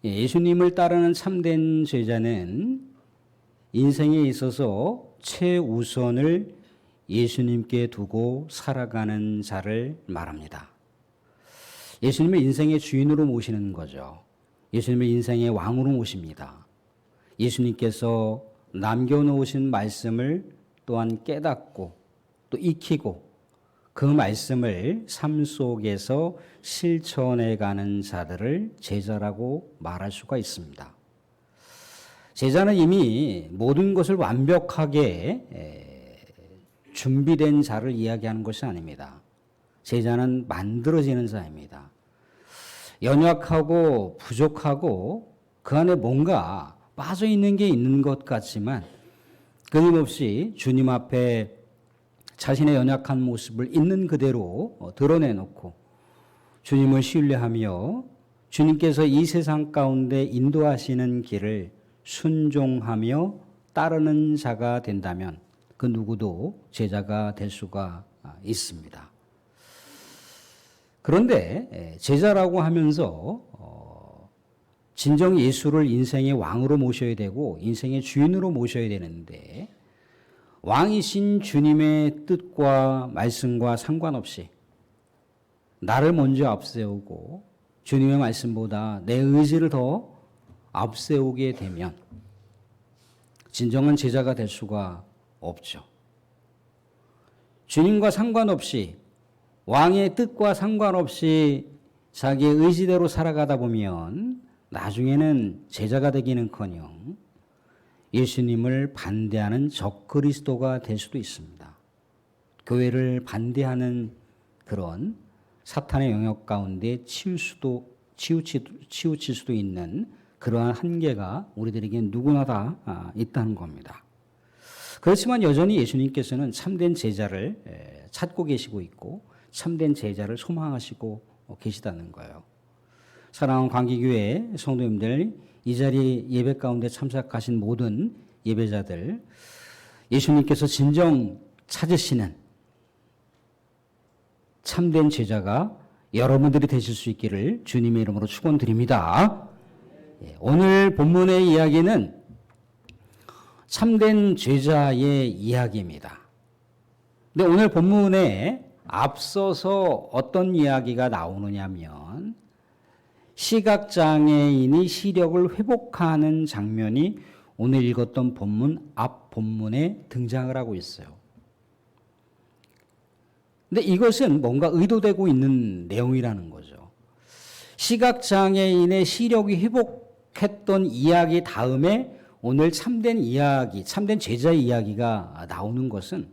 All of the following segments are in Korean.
예수님을 따르는 참된 제자는 인생에 있어서 최우선을 예수님께 두고 살아가는 자를 말합니다. 예수님을 인생의 주인으로 모시는 거죠. 예수님을 인생의 왕으로 모십니다. 예수님께서 남겨놓으신 말씀을 또한 깨닫고 또 익히고 그 말씀을 삶 속에서 실천해가는 자들을 제자라고 말할 수가 있습니다. 제자는 이미 모든 것을 완벽하게 준비된 자를 이야기하는 것이 아닙니다. 제자는 만들어지는 자입니다. 연약하고 부족하고 그 안에 뭔가 빠져있는 게 있는 것 같지만 끊임없이 주님 앞에 자신의 연약한 모습을 있는 그대로 드러내놓고 주님을 신뢰하며 주님께서 이 세상 가운데 인도하시는 길을 순종하며 따르는 자가 된다면 그 누구도 제자가 될 수가 있습니다. 그런데 제자라고 하면서 진정 예수를 인생의 왕으로 모셔야 되고 인생의 주인으로 모셔야 되는데 왕이신 주님의 뜻과 말씀과 상관없이 나를 먼저 앞세우고 주님의 말씀보다 내 의지를 더 앞세우게 되면 진정한 제자가 될 수가 없죠. 주님과 상관없이 왕의 뜻과 상관없이 자기의 의지대로 살아가다 보면 나중에는 제자가 되기는커녕 예수님을 반대하는 적그리스도가 될 수도 있습니다. 교회를 반대하는 그런 사탄의 영역 가운데 치우칠 수도 있는 그러한 한계가 우리들에게 누구나 다 있다는 겁니다. 그렇지만 여전히 예수님께서는 참된 제자를 찾고 계시고 있고 참된 제자를 소망하시고 계시다는 거예요. 사랑하는 광기교회 성도님들, 이 자리 예배 가운데 참석하신 모든 예배자들, 예수님께서 진정 찾으시는 참된 제자가 여러분들이 되실 수 있기를 주님의 이름으로 축원드립니다. 오늘 본문의 이야기는 참된 제자의 이야기입니다. 근데 오늘 본문에 앞서서 어떤 이야기가 나오느냐면 시각장애인이 시력을 회복하는 장면이 오늘 읽었던 본문 앞 본문에 등장을 하고 있어요. 근데 이것은 뭔가 의도되고 있는 내용이라는 거죠. 시각장애인의 시력이 회복했던 이야기 다음에 오늘 참된 이야기, 참된 제자의 이야기가 나오는 것은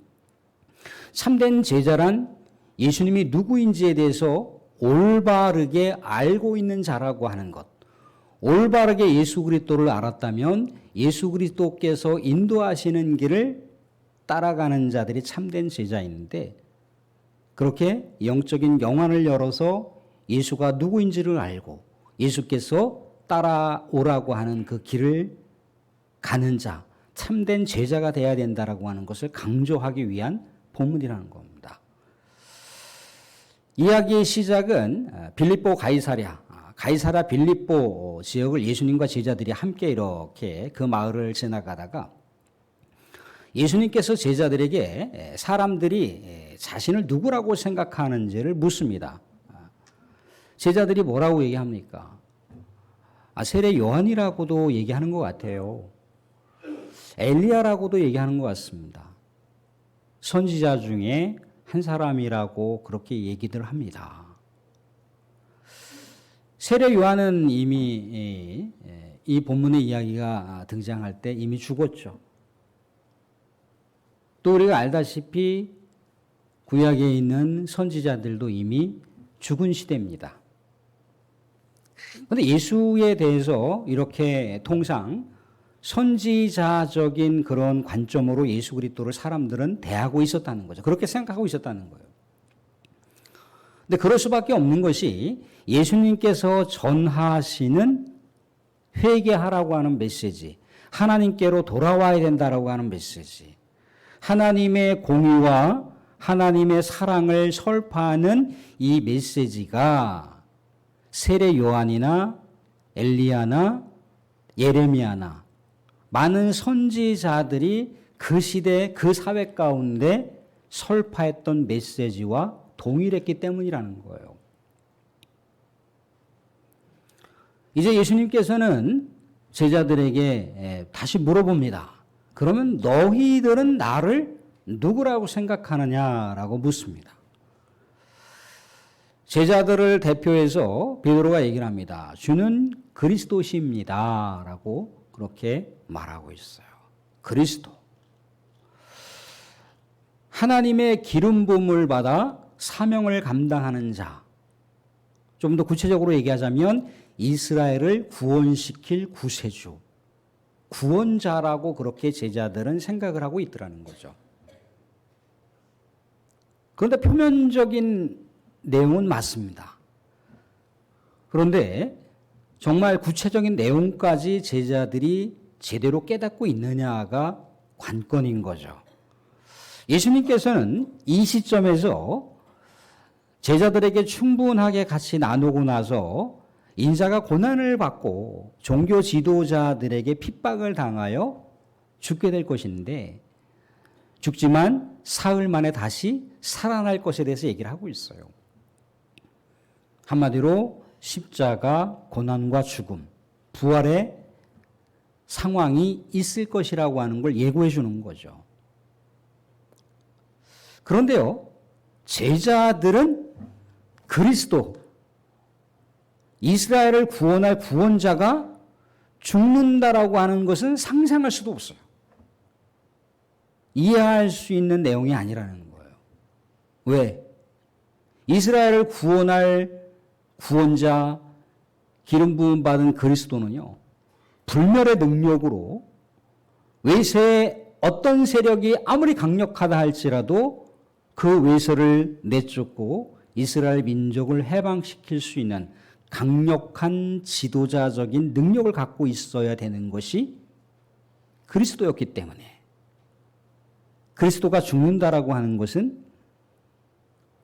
참된 제자란 예수님이 누구인지에 대해서 올바르게 알고 있는 자라고 하는 것. 올바르게 예수 그리스도를 알았다면 예수 그리스도께서 인도하시는 길을 따라가는 자들이 참된 제자인데 그렇게 영적인 영안을 열어서 예수가 누구인지를 알고 예수께서 따라오라고 하는 그 길을 가는 자, 참된 제자가 되어야 된다라고 하는 것을 강조하기 위한 본문이라는 겁니다. 이야기의 시작은 빌립보 가이사랴 빌립보 지역을 예수님과 제자들이 함께 이렇게 그 마을을 지나가다가 예수님께서 제자들에게 사람들이 자신을 누구라고 생각하는지를 묻습니다. 제자들이 뭐라고 얘기합니까? 세례 요한이라고도 얘기하는 것 같아요. 엘리야라고도 얘기하는 것 같습니다. 선지자 중에 한 사람이라고 그렇게 얘기들 합니다. 세례 요한은 이미 이 본문의 이야기가 등장할 때 이미 죽었죠. 또 우리가 알다시피 구약에 있는 선지자들도 이미 죽은 시대입니다. 그런데 예수에 대해서 이렇게 통상 선지자적인 그런 관점으로 예수 그리스도를 사람들은 대하고 있었다는 거죠. 그렇게 생각하고 있었다는 거예요. 근데 그럴 수밖에 없는 것이 예수님께서 전하시는 회개하라고 하는 메시지, 하나님께로 돌아와야 된다라고 하는 메시지, 하나님의 공의와 하나님의 사랑을 설파하는 이 메시지가 세례 요한이나 엘리야나 예레미야나 많은 선지자들이 그 시대 그 사회 가운데 설파했던 메시지와 동일했기 때문이라는 거예요. 이제 예수님께서는 제자들에게 다시 물어봅니다. 그러면 너희들은 나를 누구라고 생각하느냐라고 묻습니다. 제자들을 대표해서 베드로가 얘기를 합니다. 주는 그리스도십니다 라고 그렇게 말하고 있어요. 그리스도. 하나님의 기름 부음을 받아 사명을 감당하는 자. 좀 더 구체적으로 얘기하자면 이스라엘을 구원시킬 구세주, 구원자라고 그렇게 제자들은 생각을 하고 있더라는 거죠. 그런데 표면적인 내용은 맞습니다. 그런데 정말 구체적인 내용까지 제자들이 제대로 깨닫고 있느냐가 관건인 거죠. 예수님께서는 이 시점에서 제자들에게 충분하게 같이 나누고 나서 인자가 고난을 받고 종교 지도자들에게 핍박을 당하여 죽게 될 것인데 죽지만 사흘 만에 다시 살아날 것에 대해서 얘기를 하고 있어요. 한마디로 십자가, 고난과 죽음, 부활의 상황이 있을 것이라고 하는 걸 예고해 주는 거죠. 그런데요, 제자들은 그리스도, 이스라엘을 구원할 구원자가 죽는다라고 하는 것은 상상할 수도 없어요. 이해할 수 있는 내용이 아니라는 거예요. 왜? 이스라엘을 구원할 구원자, 기름 부음 받은 그리스도는요, 불멸의 능력으로 외세의 어떤 세력이 아무리 강력하다 할지라도 그 외세를 내쫓고 이스라엘 민족을 해방시킬 수 있는 강력한 지도자적인 능력을 갖고 있어야 되는 것이 그리스도였기 때문에 그리스도가 죽는다라고 하는 것은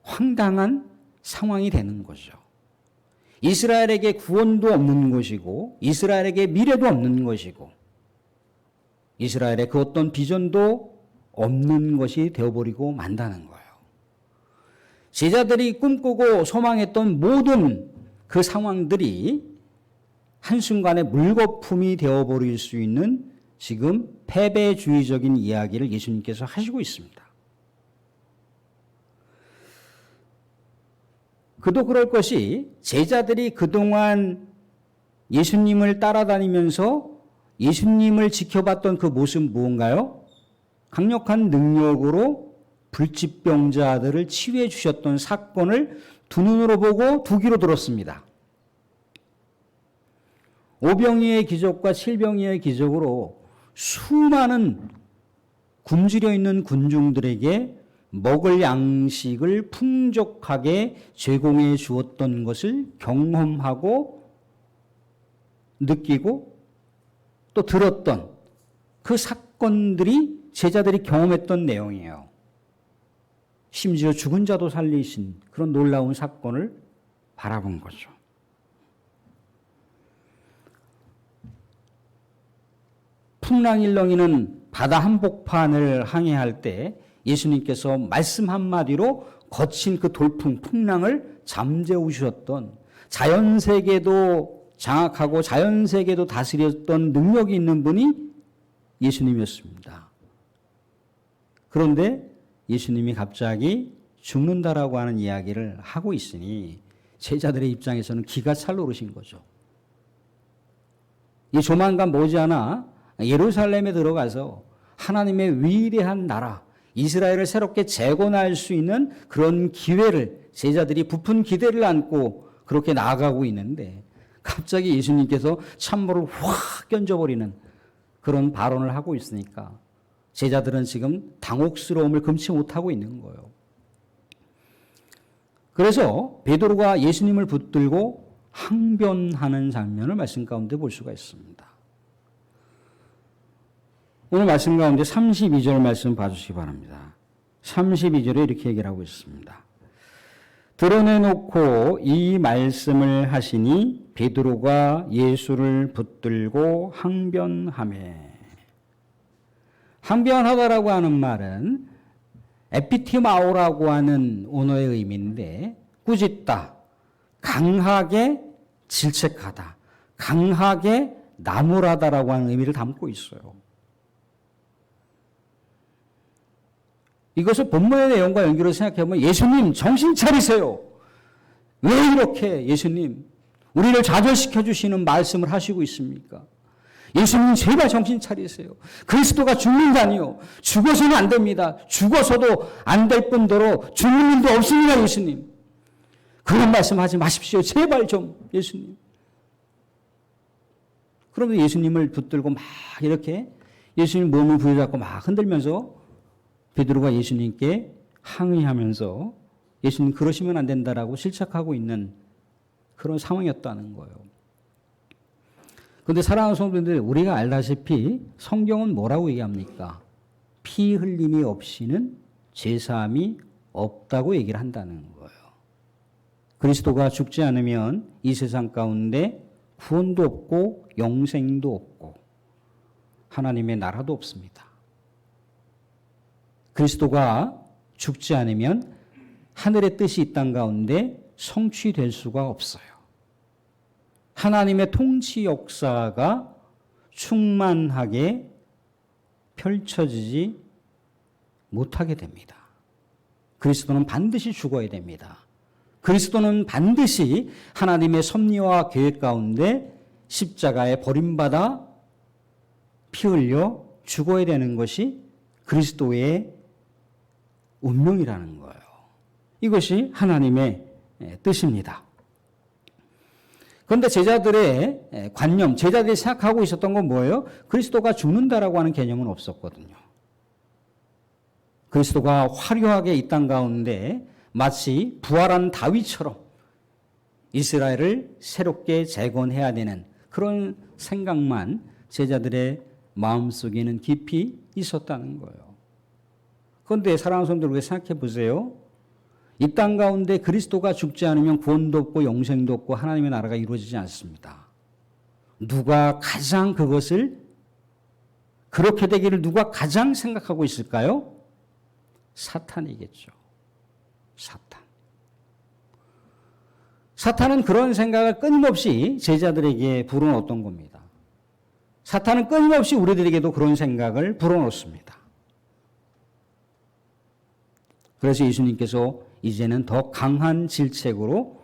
황당한 상황이 되는 거죠. 이스라엘에게 구원도 없는 것이고 이스라엘에게 미래도 없는 것이고 이스라엘의 그 어떤 비전도 없는 것이 되어버리고 만다는 거예요. 제자들이 꿈꾸고 소망했던 모든 그 상황들이 한순간에 물거품이 되어버릴 수 있는 지금 패배주의적인 이야기를 예수님께서 하시고 있습니다. 그도 그럴 것이 제자들이 그동안 예수님을 따라다니면서 예수님을 지켜봤던 그 모습은 무언가요? 강력한 능력으로 불치병자들을 치유해 주셨던 사건을 두 눈으로 보고 두 귀로 들었습니다. 오병이의 기적과 칠병이의 기적으로 수많은 굶주려 있는 군중들에게 먹을 양식을 풍족하게 제공해 주었던 것을 경험하고 느끼고 또 들었던 그 사건들이 제자들이 경험했던 내용이에요. 심지어 죽은 자도 살리신 그런 놀라운 사건을 바라본 거죠. 풍랑일렁이는 바다 한복판을 항해할 때 예수님께서 말씀 한마디로 거친 그 돌풍, 풍랑을 잠재우셨던 자연세계도 장악하고 자연세계도 다스렸던 능력이 있는 분이 예수님이었습니다. 그런데 예수님이 갑자기 죽는다라고 하는 이야기를 하고 있으니 제자들의 입장에서는 기가 찰 오르신 거죠. 이 조만간 머지않아 예루살렘에 들어가서 하나님의 위대한 나라 이스라엘을 새롭게 재건할 수 있는 그런 기회를 제자들이 부푼 기대를 안고 그렇게 나아가고 있는데 갑자기 예수님께서 찬물을 확 견져버리는 그런 발언을 하고 있으니까 제자들은 지금 당혹스러움을 금치 못하고 있는 거예요. 그래서 베드로가 예수님을 붙들고 항변하는 장면을 말씀 가운데 볼 수가 있습니다. 오늘 말씀 가운데 32절 말씀 봐주시기 바랍니다. 32절에 이렇게 얘기를 하고 있습니다. 드러내놓고 이 말씀을 하시니 베드로가 예수를 붙들고 항변하매. 항변하다라고 하는 말은 에피티마오라고 하는 언어의 의미인데 꾸짖다, 강하게 질책하다, 강하게 나무라다라고 하는 의미를 담고 있어요. 이것을 본문의 내용과 연결해서 생각해보면 예수님 정신 차리세요. 왜 이렇게 예수님 우리를 좌절시켜 주시는 말씀을 하시고 있습니까? 예수님 제발 정신 차리세요. 그리스도가 죽는다니요. 죽어서는 안 됩니다. 죽어서도 안 될 뿐더러 죽는 일도 없습니다. 예수님. 그런 말씀하지 마십시오. 제발 좀 예수님. 그러면 예수님을 붙들고 막 이렇게 예수님 몸을 부여잡고 막 흔들면서 베드로가 예수님께 항의하면서 예수님 그러시면 안 된다라고 실책하고 있는 그런 상황이었다는 거예요. 그런데 사랑하는 성도님들, 우리가 알다시피 성경은 뭐라고 얘기합니까? 피 흘림이 없이는 제사함이 없다고 얘기를 한다는 거예요. 그리스도가 죽지 않으면 이 세상 가운데 구원도 없고 영생도 없고 하나님의 나라도 없습니다. 그리스도가 죽지 않으면 하늘의 뜻이 이 땅 가운데 성취될 수가 없어요. 하나님의 통치 역사가 충만하게 펼쳐지지 못하게 됩니다. 그리스도는 반드시 죽어야 됩니다. 그리스도는 반드시 하나님의 섭리와 계획 가운데 십자가에 버림받아 피 흘려 죽어야 되는 것이 그리스도의 운명이라는 거예요. 이것이 하나님의 뜻입니다. 그런데 제자들의 관념, 제자들이 생각하고 있었던 건 뭐예요? 그리스도가 죽는다라고 하는 개념은 없었거든요. 그리스도가 화려하게 이 땅 가운데 마치 부활한 다윗처럼 이스라엘을 새롭게 재건해야 되는 그런 생각만 제자들의 마음속에는 깊이 있었다는 거예요. 그런데 사랑하는 성도들 생각해 보세요. 이 땅 가운데 그리스도가 죽지 않으면 구원도 없고 영생도 없고 하나님의 나라가 이루어지지 않습니다. 누가 가장 그것을 그렇게 되기를 누가 가장 생각하고 있을까요? 사탄이겠죠. 사탄. 사탄은 그런 생각을 끊임없이 제자들에게 불어넣었던 겁니다. 사탄은 끊임없이 우리들에게도 그런 생각을 불어넣습니다. 그래서 예수님께서 이제는 더 강한 질책으로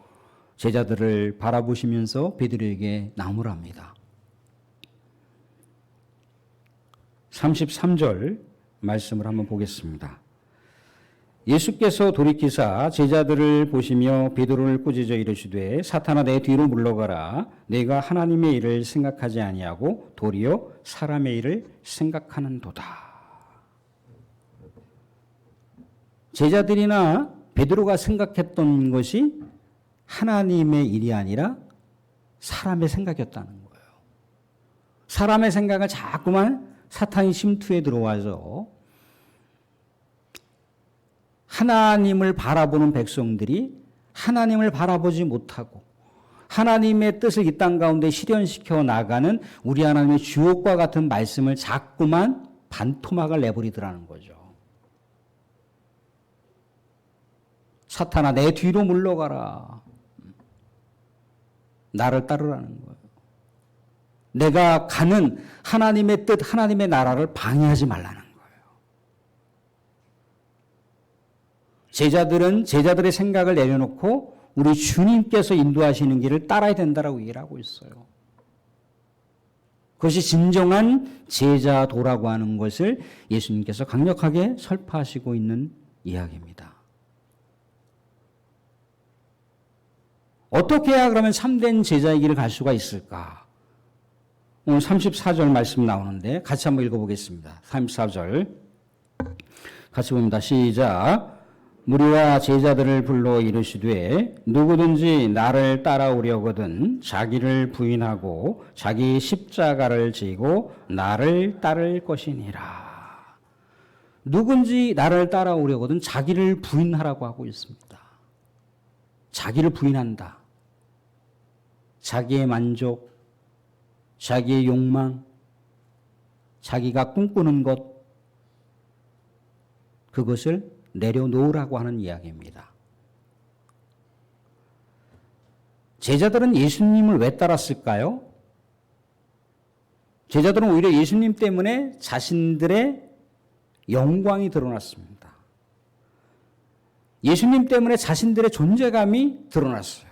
제자들을 바라보시면서 베드로에게 나무랍니다. 33절 말씀을 한번 보겠습니다. 예수께서 돌이키사 제자들을 보시며 베드로를 꾸짖어 이르시되 사탄아 내 뒤로 물러가라. 내가 하나님의 일을 생각하지 아니하고 도리어 사람의 일을 생각하는도다. 제자들이나 베드로가 생각했던 것이 하나님의 일이 아니라 사람의 생각이었다는 거예요. 사람의 생각을 자꾸만 사탄이 침투해 들어와서 하나님을 바라보는 백성들이 하나님을 바라보지 못하고 하나님의 뜻을 이 땅 가운데 실현시켜 나가는 우리 하나님의 주옥과 같은 말씀을 자꾸만 반토막을 내버리더라는 거죠. 사탄아 내 뒤로 물러가라. 나를 따르라는 거예요. 내가 가는 하나님의 뜻, 하나님의 나라를 방해하지 말라는 거예요. 제자들은 제자들의 생각을 내려놓고 우리 주님께서 인도하시는 길을 따라야 된다라고 얘기를 하고 있어요. 그것이 진정한 제자도라고 하는 것을 예수님께서 강력하게 설파하시고 있는 이야기입니다. 어떻게 해야 그러면 참된 제자의 길을 갈 수가 있을까? 오늘 34절 말씀 나오는데 같이 한번 읽어보겠습니다. 34절 같이 봅니다. 시작. 무리와 제자들을 불러 이르시되 누구든지 나를 따라오려거든 자기를 부인하고 자기 십자가를 지고 나를 따를 것이니라. 누군지 나를 따라오려거든 자기를 부인하라고 하고 있습니다. 자기를 부인한다. 자기의 만족, 자기의 욕망, 자기가 꿈꾸는 것, 그것을 내려놓으라고 하는 이야기입니다. 제자들은 예수님을 왜 따랐을까요? 제자들은 오히려 예수님 때문에 자신들의 영광이 드러났습니다. 예수님 때문에 자신들의 존재감이 드러났어요.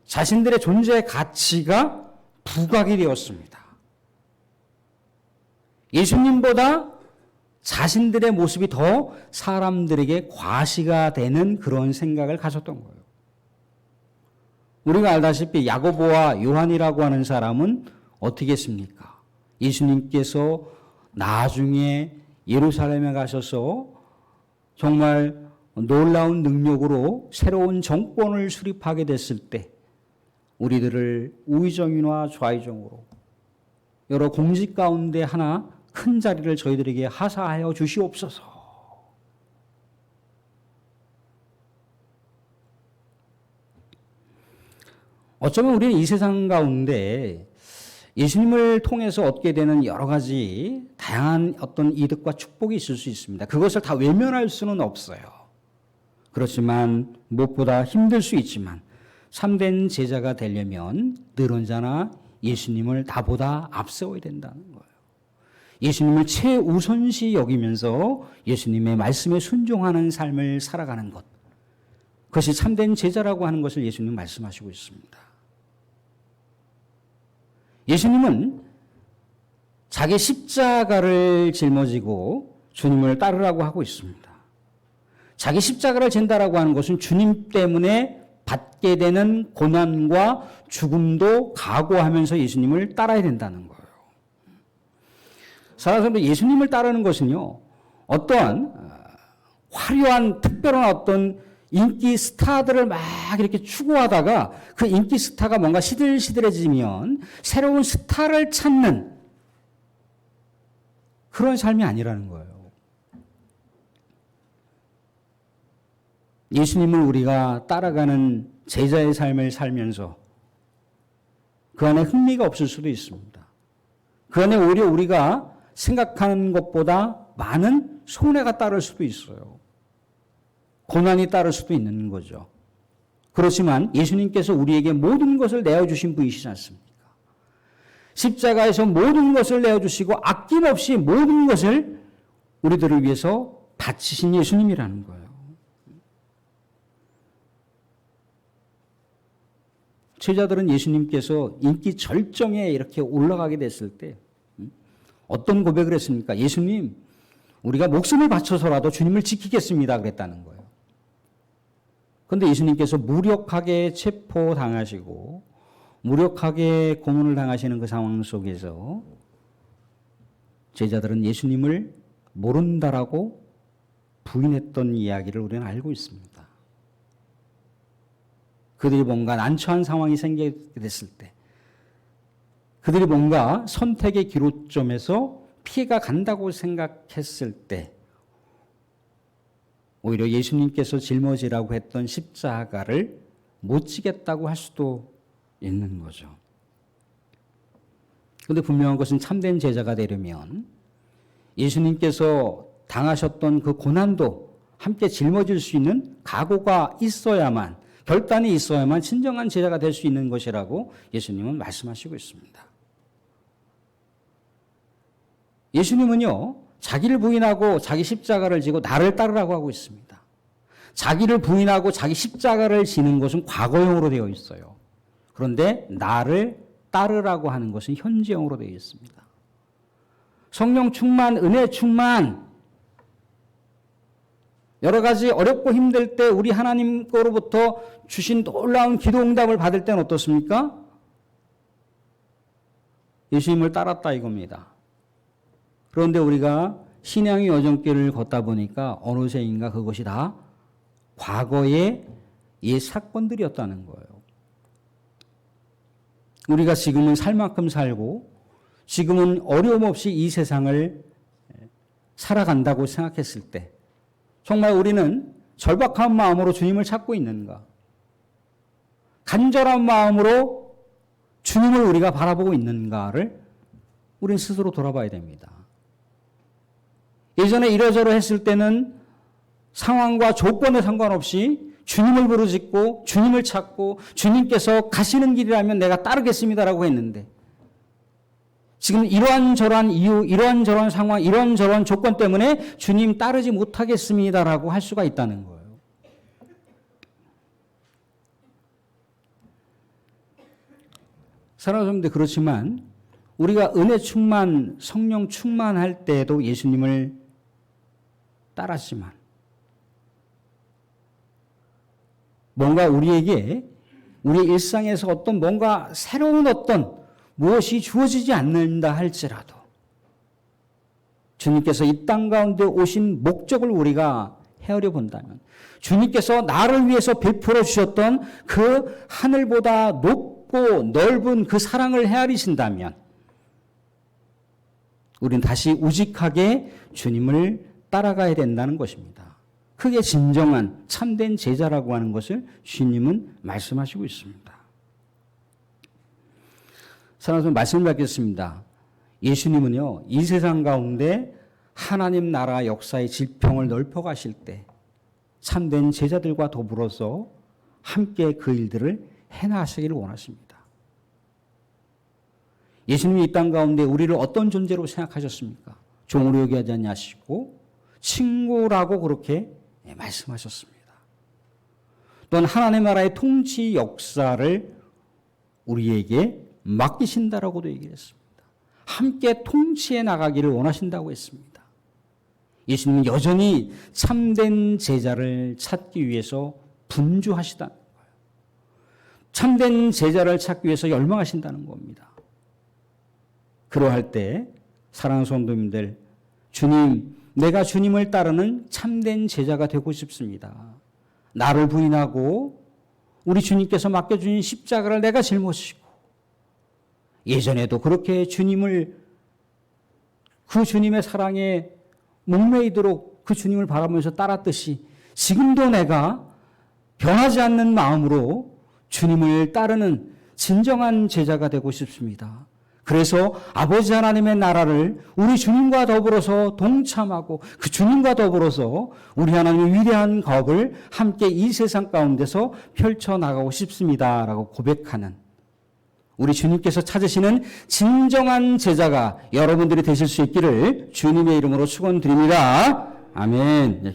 자신들의 존재의 가치가 부각이 되었습니다. 예수님보다 자신들의 모습이 더 사람들에게 과시가 되는 그런 생각을 가졌던 거예요. 우리가 알다시피 야고보와 요한이라고 하는 사람은 어떻게 했습니까? 예수님께서 나중에 예루살렘에 가셔서 정말 놀라운 능력으로 새로운 정권을 수립하게 됐을 때 우리들을 우의정이나 좌의정으로 여러 공직 가운데 하나 큰 자리를 저희들에게 하사하여 주시옵소서. 어쩌면 우리는 이 세상 가운데 예수님을 통해서 얻게 되는 여러 가지 다양한 어떤 이득과 축복이 있을 수 있습니다. 그것을 다 외면할 수는 없어요. 그렇지만 무엇보다 힘들 수 있지만 참된 제자가 되려면 늘 언제나 예수님을 나보다 앞세워야 된다는 거예요. 예수님을 최우선시 여기면서 예수님의 말씀에 순종하는 삶을 살아가는 것. 그것이 참된 제자라고 하는 것을 예수님 말씀하시고 있습니다. 예수님은 자기 십자가를 짊어지고 주님을 따르라고 하고 있습니다. 자기 십자가를 진다라고 하는 것은 주님 때문에 받게 되는 고난과 죽음도 각오하면서 예수님을 따라야 된다는 거예요. 사람들이 예수님을 따르는 것은요, 어떠한 화려한 특별한 어떤 인기 스타들을 막 이렇게 추구하다가 그 인기 스타가 뭔가 시들시들해지면 새로운 스타를 찾는 그런 삶이 아니라는 거예요. 예수님을 우리가 따라가는 제자의 삶을 살면서 그 안에 흥미가 없을 수도 있습니다. 그 안에 오히려 우리가 생각하는 것보다 많은 손해가 따를 수도 있어요. 고난이 따를 수도 있는 거죠. 그렇지만 예수님께서 우리에게 모든 것을 내어주신 분이시지 않습니까? 십자가에서 모든 것을 내어주시고 아낌없이 모든 것을 우리들을 위해서 바치신 예수님이라는 거예요. 제자들은 예수님께서 인기 절정에 이렇게 올라가게 됐을 때 어떤 고백을 했습니까? 예수님, 우리가 목숨을 바쳐서라도 주님을 지키겠습니다. 그랬다는 거예요. 그런데 예수님께서 무력하게 체포당하시고 무력하게 고문을 당하시는 그 상황 속에서 제자들은 예수님을 모른다라고 부인했던 이야기를 우리는 알고 있습니다. 그들이 뭔가 난처한 상황이 생기게 됐을 때, 그들이 뭔가 선택의 기로점에서 피해가 간다고 생각했을 때, 오히려 예수님께서 짊어지라고 했던 십자가를 못 지겠다고 할 수도 있는 거죠. 그런데 분명한 것은 참된 제자가 되려면 예수님께서 당하셨던 그 고난도 함께 짊어질 수 있는 각오가 있어야만, 결단이 있어야만 진정한 제자가 될 수 있는 것이라고 예수님은 말씀하시고 있습니다. 예수님은요, 자기를 부인하고 자기 십자가를 지고 나를 따르라고 하고 있습니다. 자기를 부인하고 자기 십자가를 지는 것은 과거형으로 되어 있어요. 그런데 나를 따르라고 하는 것은 현재형으로 되어 있습니다. 성령 충만, 은혜 충만, 여러 가지 어렵고 힘들 때 우리 하나님 거로부터 주신 놀라운 기도 응답을 받을 때는 어떻습니까? 예수님을 따랐다 이겁니다. 그런데 우리가 신앙의 여정길을 걷다 보니까 어느새인가 그것이 다 과거의 옛 사건들이었다는 거예요. 우리가 지금은 살 만큼 살고 지금은 어려움 없이 이 세상을 살아간다고 생각했을 때 정말 우리는 절박한 마음으로 주님을 찾고 있는가? 간절한 마음으로 주님을 우리가 바라보고 있는가를 우리는 스스로 돌아봐야 됩니다. 예전에 이러저러 했을 때는 상황과 조건에 상관없이 주님을 부르짖고 주님을 찾고 주님께서 가시는 길이라면 내가 따르겠습니다라고 했는데 지금 이러한저러한 이유, 이러한저러한 상황, 이러한저러한 조건 때문에 주님 따르지 못하겠습니다라고 할 수가 있다는 거예요. 사랑하는 여러분들, 그렇지만 우리가 은혜 충만, 성령 충만할 때에도 예수님을 따랐지만 뭔가 우리에게 우리 일상에서 어떤 뭔가 새로운 어떤 무엇이 주어지지 않는다 할지라도 주님께서 이 땅 가운데 오신 목적을 우리가 헤아려 본다면 주님께서 나를 위해서 베풀어 주셨던 그 하늘보다 높고 넓은 그 사랑을 헤아리신다면 우리는 다시 우직하게 주님을 따라가야 된다는 것입니다. 그게 진정한 참된 제자라고 하는 것을 주님은 말씀하시고 있습니다. 사랑하는 말씀을 받겠습니다. 예수님은요, 이 세상 가운데 하나님 나라 역사의 지평을 넓혀 가실 때 참된 제자들과 더불어서 함께 그 일들을 해나가시기를 원하십니다. 예수님이 이 땅 가운데 우리를 어떤 존재로 생각하셨습니까? 종으로 여기지 않냐시고 친구라고 그렇게 말씀하셨습니다. 또한 하나님 나라의 통치 역사를 우리에게 맡기신다라고도 얘기를 했습니다. 함께 통치해 나가기를 원하신다고 했습니다. 예수님은 여전히 참된 제자를 찾기 위해서 분주하시다는 거예요. 참된 제자를 찾기 위해서 열망하신다는 겁니다. 그러할 때 사랑하는 성도님들, 주님, 내가 주님을 따르는 참된 제자가 되고 싶습니다. 나를 부인하고 우리 주님께서 맡겨주신 십자가를 내가 짊어지고 예전에도 그렇게 주님을 그 주님의 사랑에 목매이도록 그 주님을 바라보면서 따랐듯이 지금도 내가 변하지 않는 마음으로 주님을 따르는 진정한 제자가 되고 싶습니다. 그래서 아버지 하나님의 나라를 우리 주님과 더불어서 동참하고 그 주님과 더불어서 우리 하나님의 위대한 거업을 함께 이 세상 가운데서 펼쳐나가고 싶습니다라고 고백하는 우리 주님께서 찾으시는 진정한 제자가 여러분들이 되실 수 있기를 주님의 이름으로 축원드립니다. 아멘.